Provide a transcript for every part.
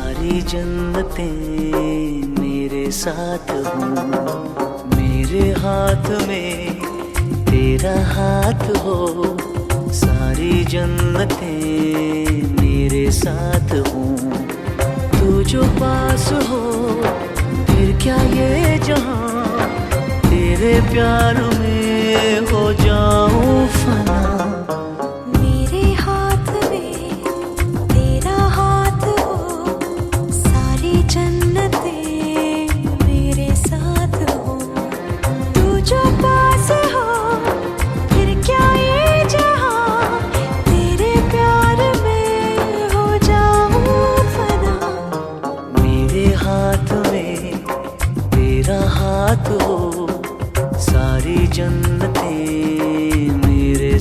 सारी जन्नतें मेरे साथ हो, मेरे हाथ में तेरा हाथ हो। सारी जन्नतें मेरे साथ हो, तू जो पास हो फिर क्या ये जहां, तेरे प्यार में हो जाऊं फना। हाथ हो, सारी जन्नतें मेरे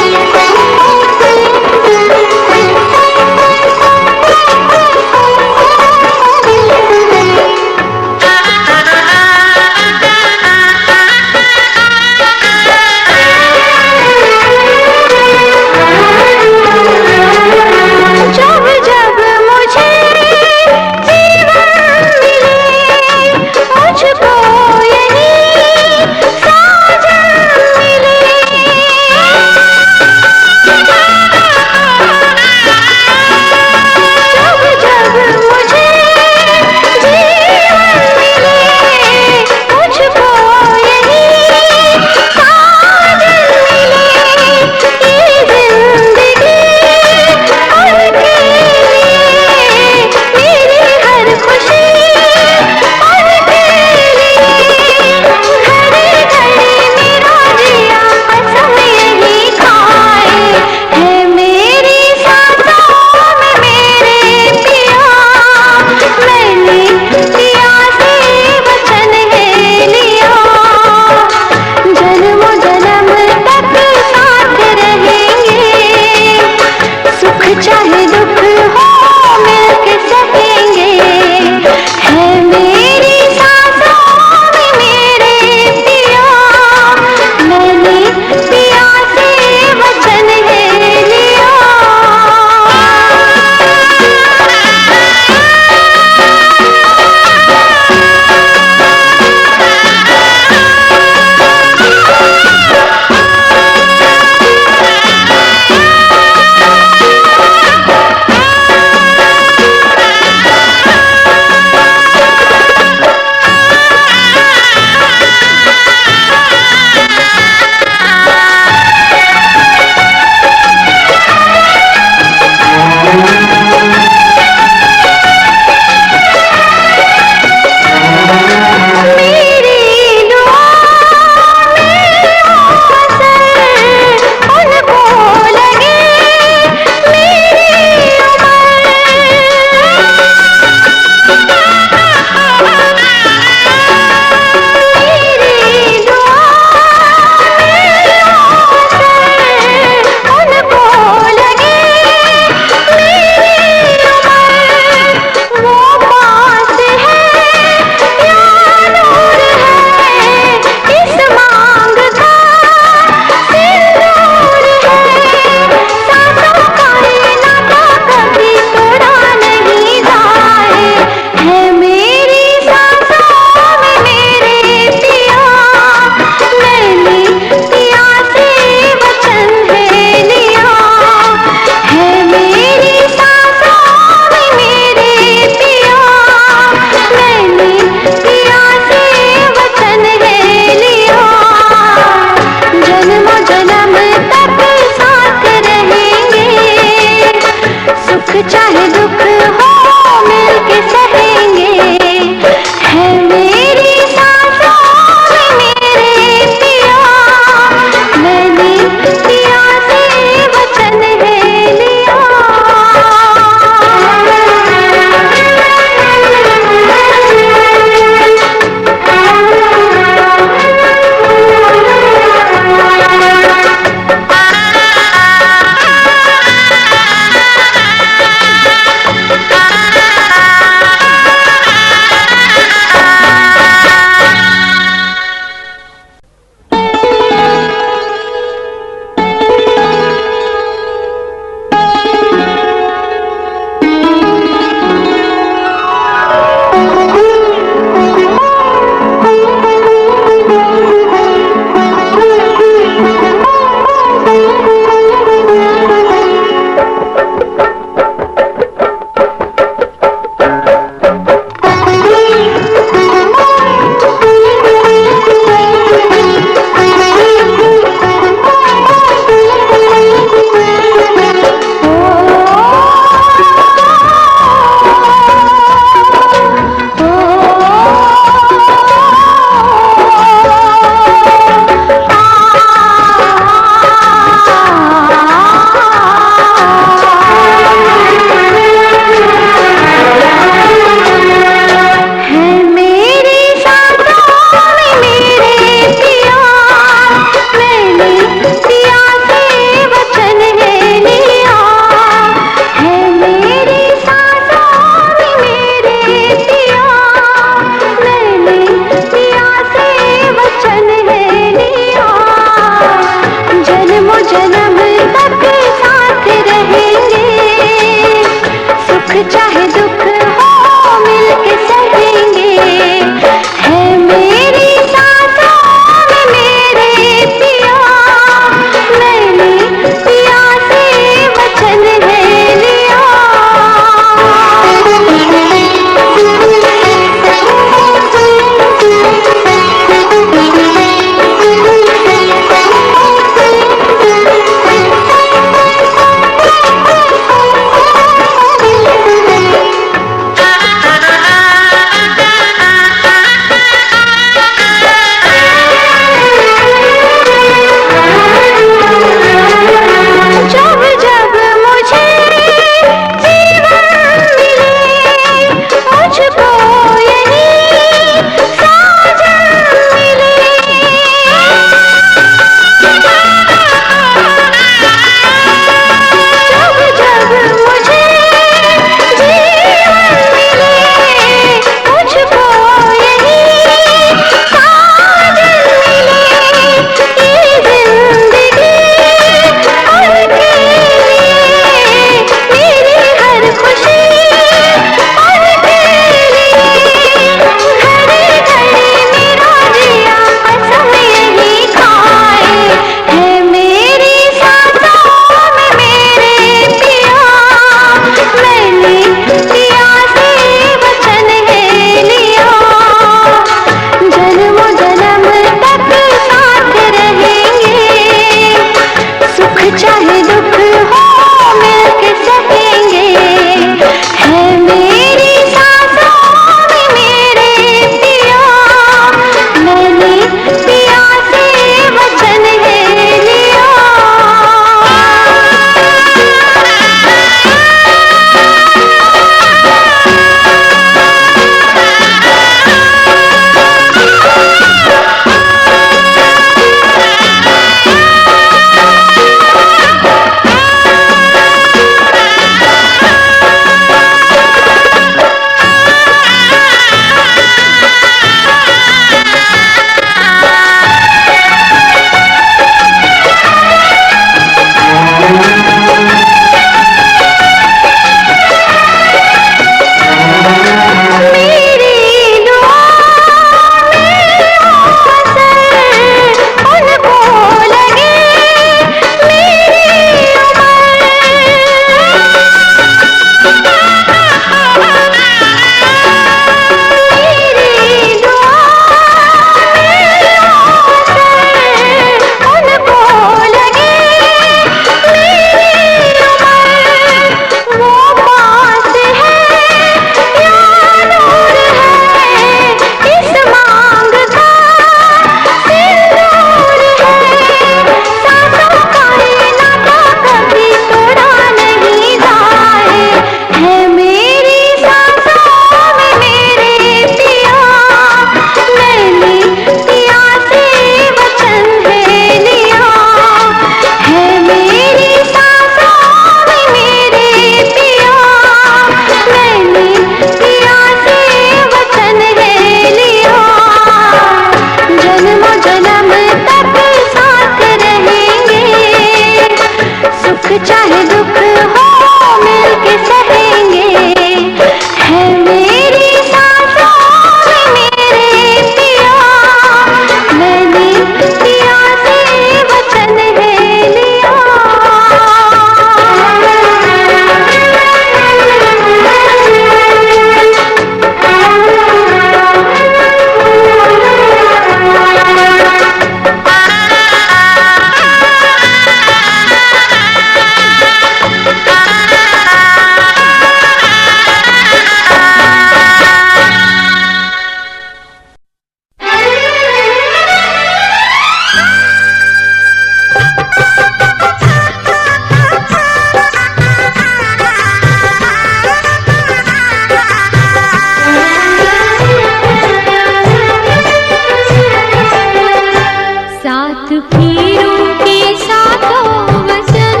फेरों के साथों वचन,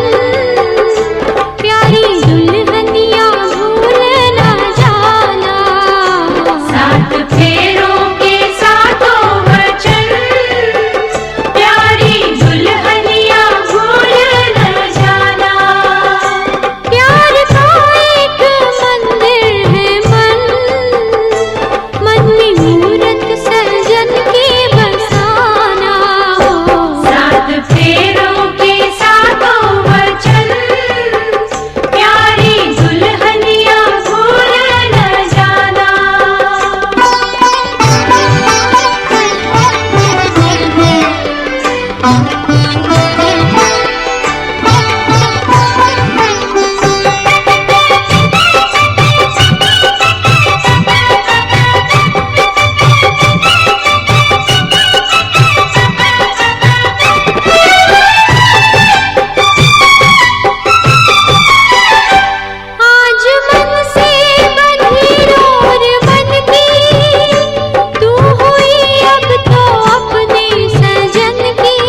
प्यारी दुल्हनिया भूल न जाना। सात फेरों के साथों वचन, प्यारी दुल्हनिया भूल न जाना। प्यार का एक मंदिर है मन, मन में मूरत सजन के बसाना हो। सात फेरों के साथों वचन, प्यारी दुल्हनिया भूल न जाना। आज मन से बंधी डोर बनके, तू हुई अब तो अपने सजन की।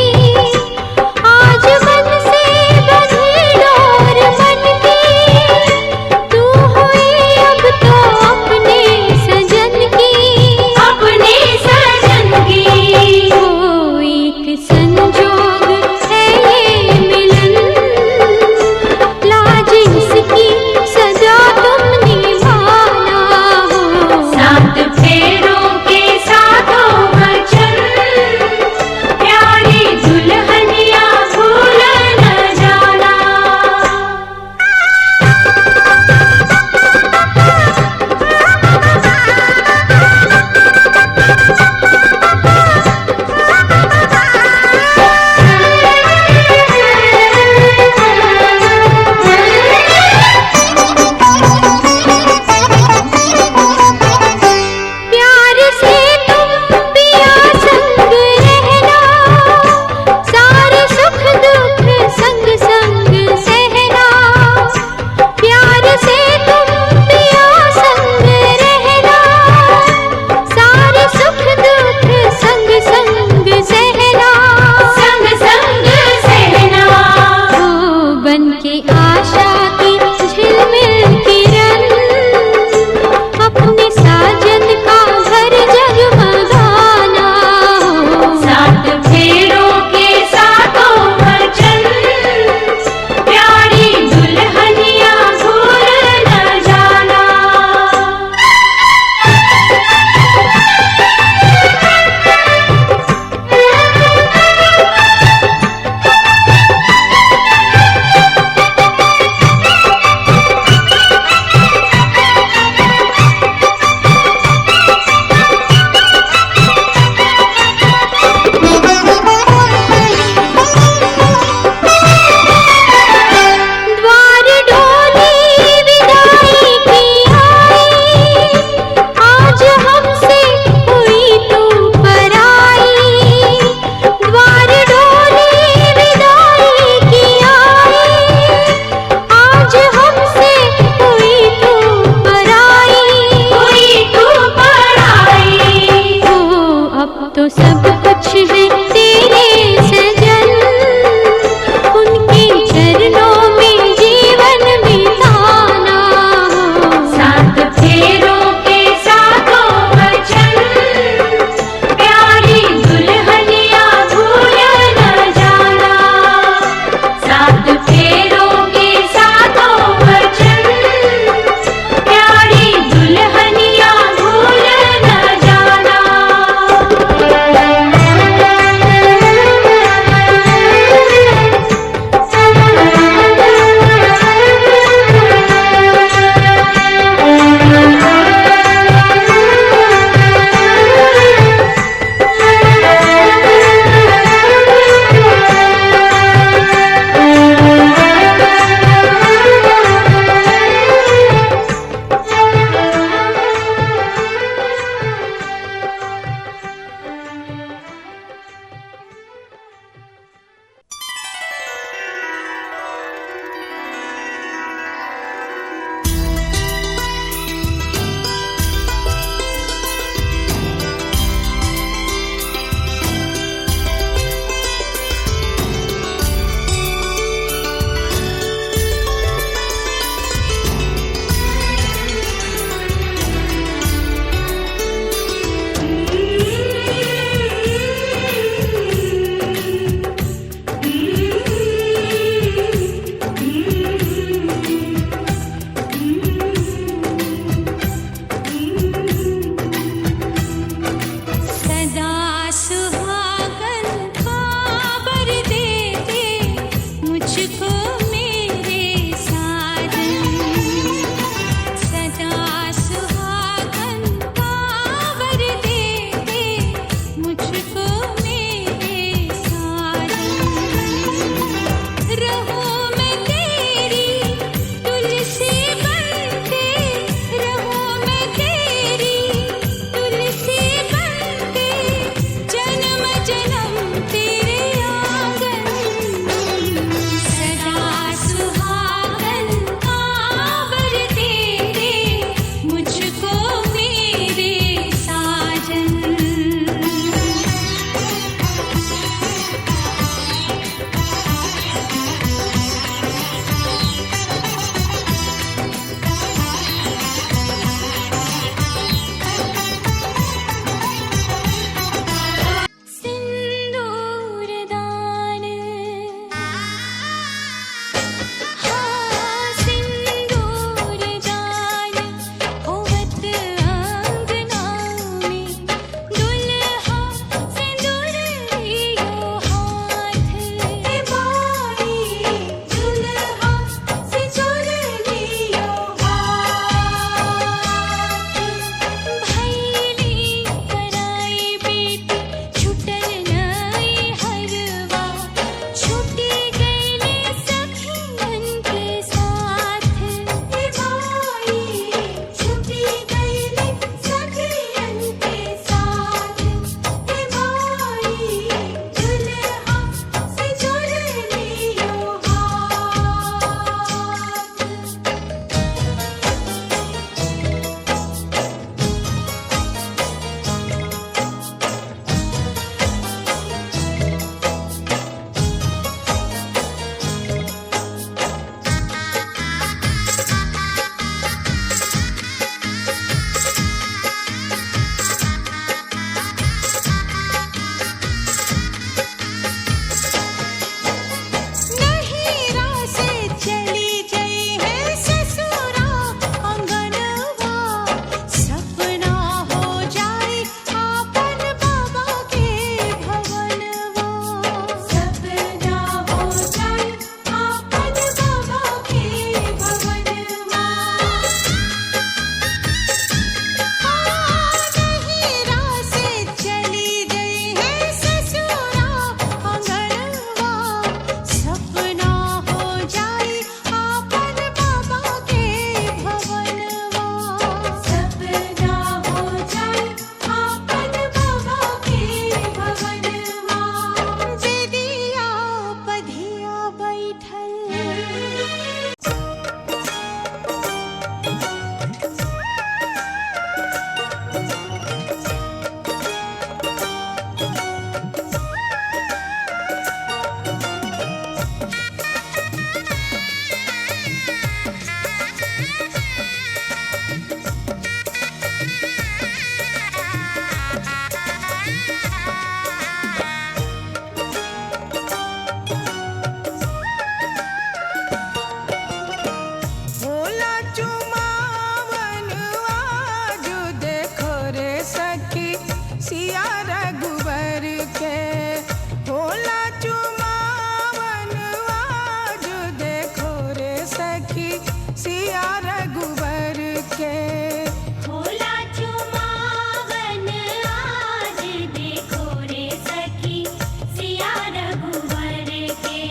रघुवर के।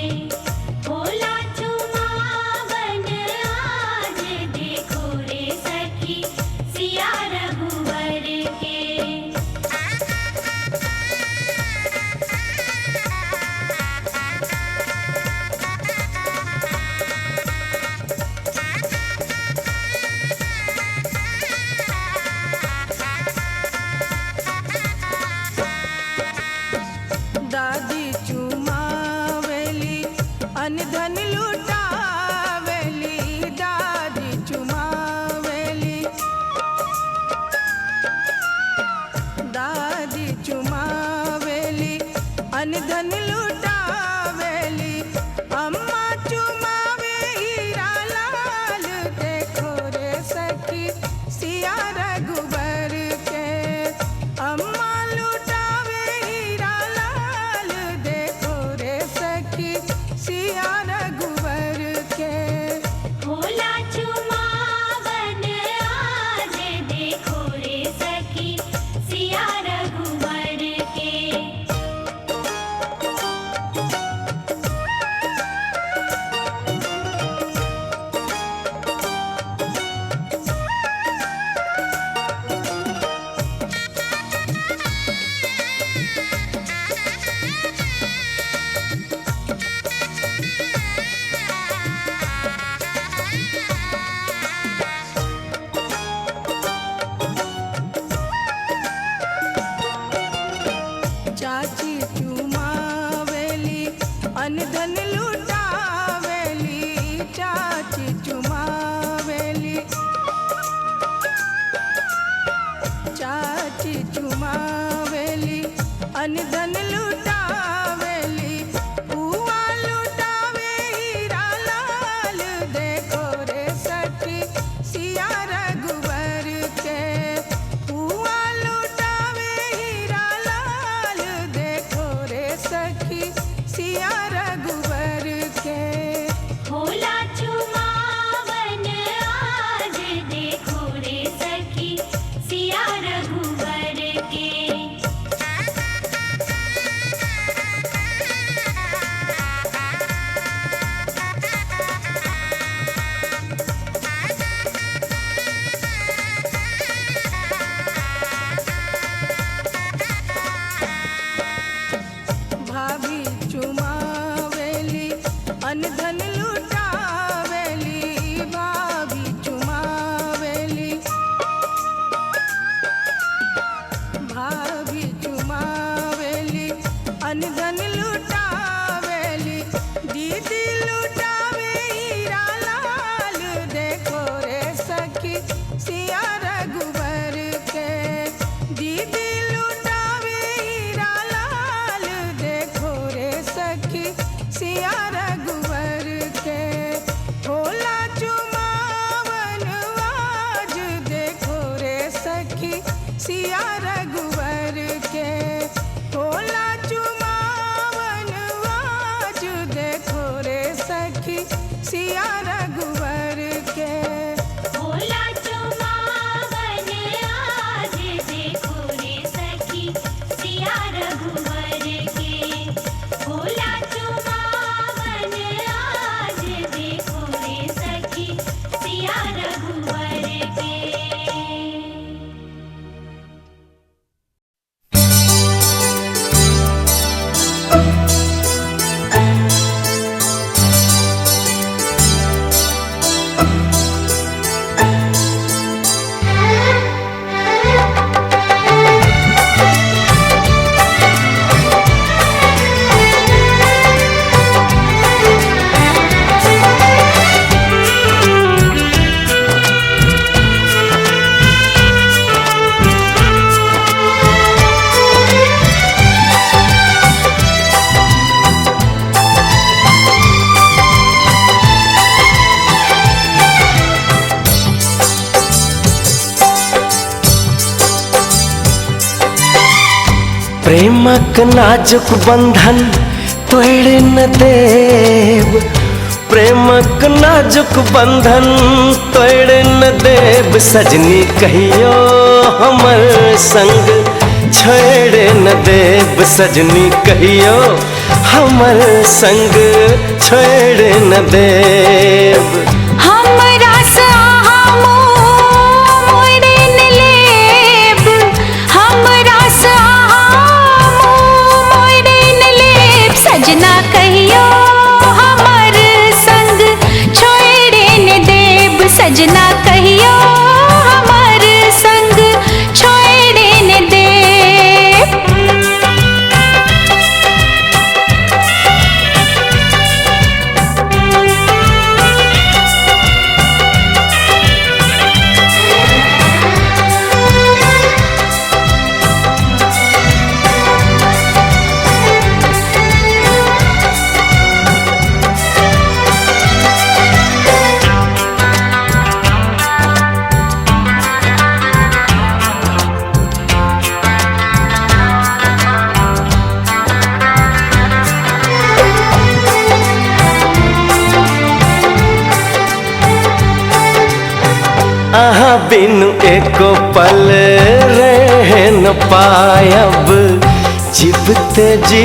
भोला चुमावन आज देखो रे सखी सिया रघुवर के। दादी चुमावेली अनधन लुटावेली, दादी चुमावेली, दादी चुमावेली अनधन लुटावेली। अम्मा चुमावे हीरा लाल देखो रे सखी सिया रघुवर के। अम्मा लुटावे हीरा लाल देखो रे सखी सिया रघुवर के। भोला चुमावन आज देखो रे सखी सिया रघुवर के। चाची चुमावेली अनधन लुटावेली, चाची चुमावेली, चाची चुमावेली अनधन लुटावेली। बुआ लुटावे हीरा लाल देखो रे सखी सिया रघुवर के। बुआ लुटावे हीरा लाल देखो रे सखी सिया रघुवर के। भोला चुमावन आज देखो रे सखी सिया रघुवर के। भाभी चुमावेली अनधन लुटावेली, भाभी चुमावेली, भाभी चुमावेली अनधन लुटावेली। दीदी लुटावे हीरा लाल देखो रे सखी सिया रघुवर के। दीदी लुटावे हीरा लाल देखो रे सखी सिया रघुवर के। भोला चुमावन आज देखो रे सखी सिया रघुवर के। भोला चुमावन आज देखो रे सखी सिया रघुवर के। भोला चुमावन आज देखो रे सखी सिया रघुवर के। भोला चुमावन आज देखो रे सखी सिया रघुवर के। प्रेमक नाजुक बंधन तोड़ न देव, प्रेमक नाजुक बंधन तोड़ न देव। सजनी कहियो हमर संग छेड़े न देव सजनी कहियो हमर संग छेड़े न देव। हमरा से आहा मुँह मोड़े न लेब, हमरा से आहा मुँह मोड़े न लेब, सजना कहियो हमर संग छोड़े न देब, सजना कहियो हमर संग छोड़े न देब। आहा बिनु एको पल रह न पायब, जीवते जी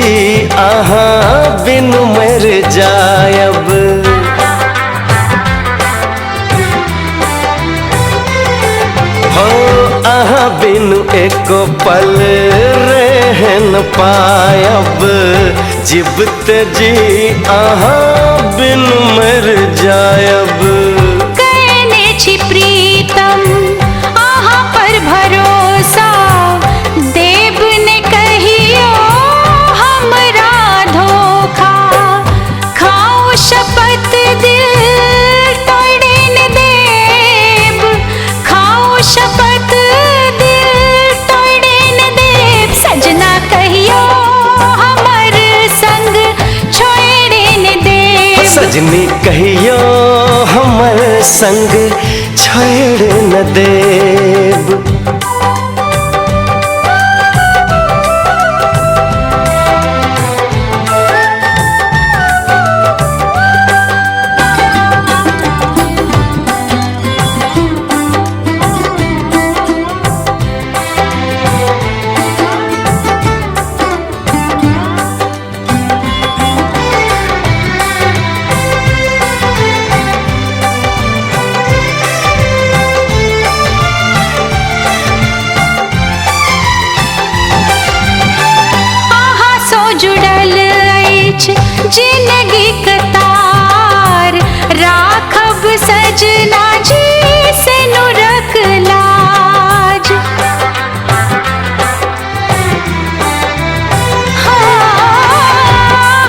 आहा बिनु मर जायब। हो आहा बिनु एको पल रह न पायब, जीवते जी आहा बिनु मर जायब। प्रीतम आहा पर भरोसा देव ने कहियो हमरा धोखा, खाओ शपथ दिल तोड़े न देव, खाओ शपथ दिल तोड़े न देव, सजना कहियो हमर संग छोड़े न देव, सजनी कहियो हमर संग छोड़ न देव। जिंदगी कतार राखब सजना जी से नुरक लाज।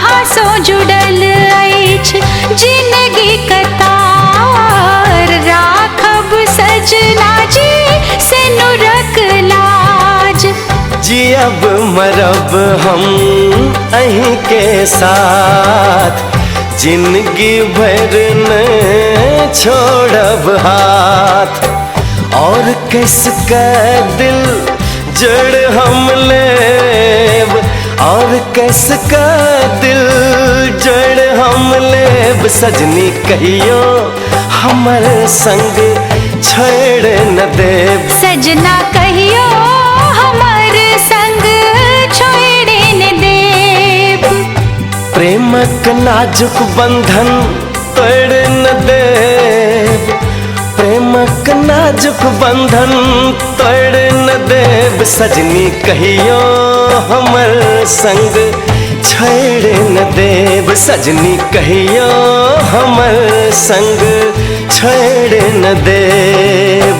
हाँ सो जुड़ल अछि जिंदगी कतार राखब सजना जी से नुरक लाज। जियब मरब हम अहीं के साथ, जिंदगी भर न छोड़ब हाथ, और किसका दिल जड़ हम लेब, और किसका दिल जड़ हम लेब, सजनी कहियो हमर संग छोड़ न देब, सजना कहियो हमर संग छोड़े न देब। प्रेमक नाजुक बंधन तोड़ न देब, प्रेमक नाजुक बंधन तोड़ न देब, सजनी कहियो हमर संग छोड़ न देब, सजनी कहियो हमर संग छोड़ न देब।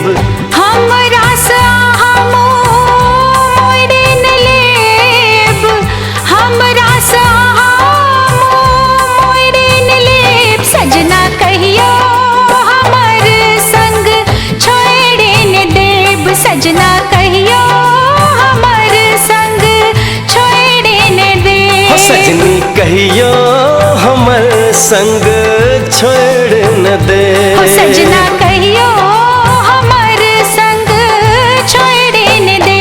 हमरा से आहा मुँह मोड़े न लेब, हमरा से आहा मुँह मोड़े न लेब, सजना कहियो हमर संग छोड़े न देब, सजना कहियो हमर संग छोड़े न देब, सजनी कहियो हमर संग छोड़ न देब, सजना कहियो हमर संग छोड़े न देब।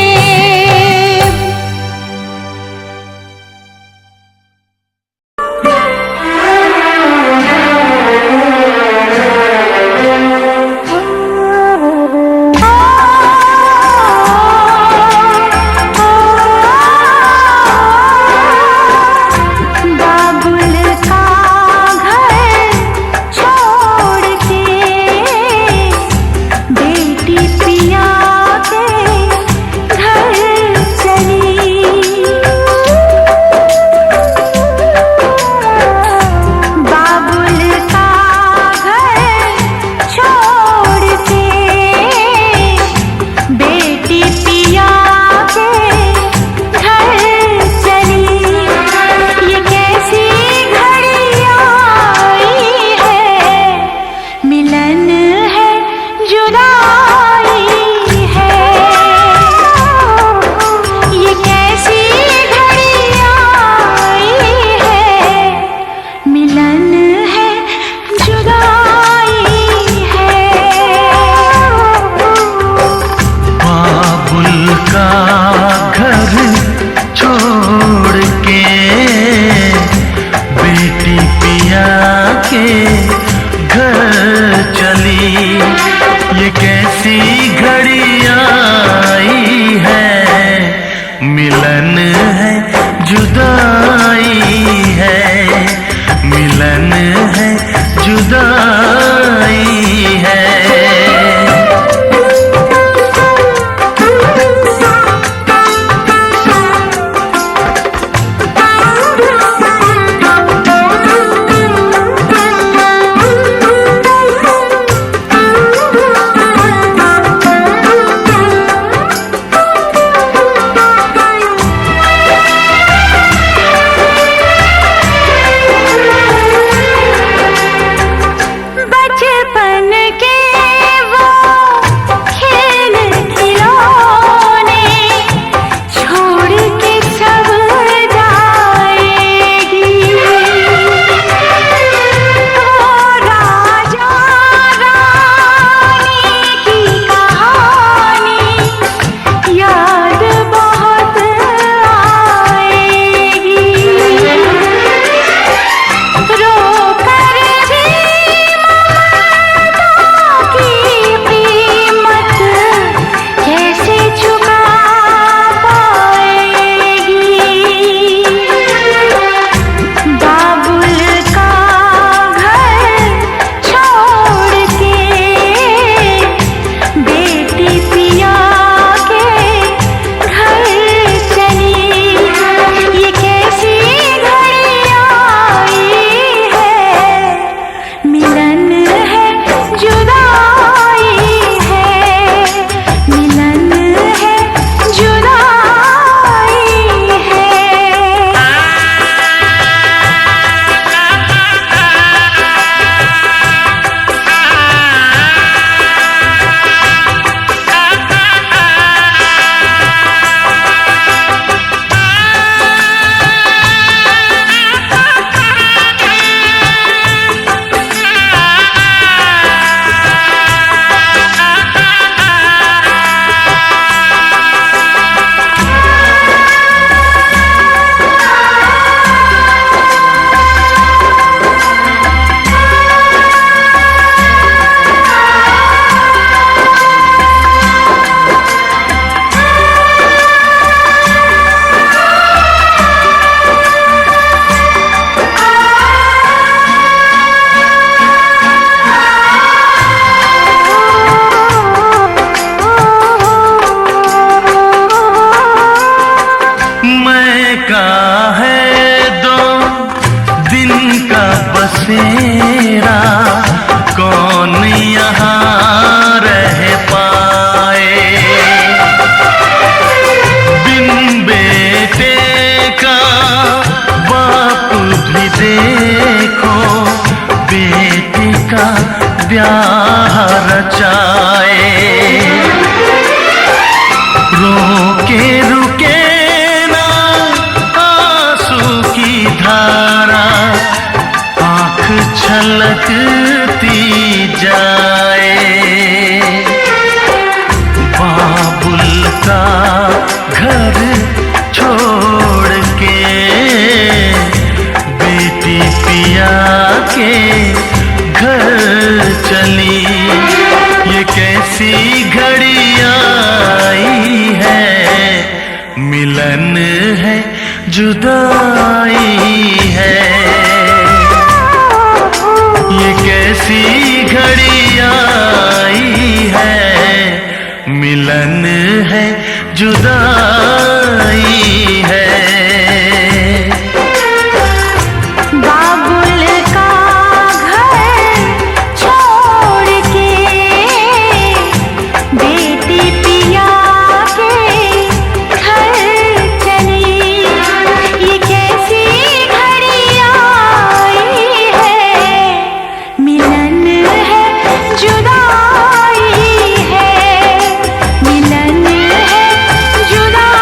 बसेरा कौन यहाँ रह पाए। बिन बेटे का बाप भी देखो बेटे का ब्याह रचाए। रोके रुके ना आंसू की धारा आँख छलकती जाए। बाबुल का घर छोड़ के बेटी पिया के घर चली। ये कैसी घड़ी आई है, मिलन है जुदाई है। ये कैसी घड़ी आई है, मिलन है जुदाई है। बाबुल का घर छोड़ के बेटी पिया के घर चली। ये कैसी घड़ी आई है, मिलन है जुदाई है, मिलन है जुदाई है।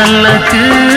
झलक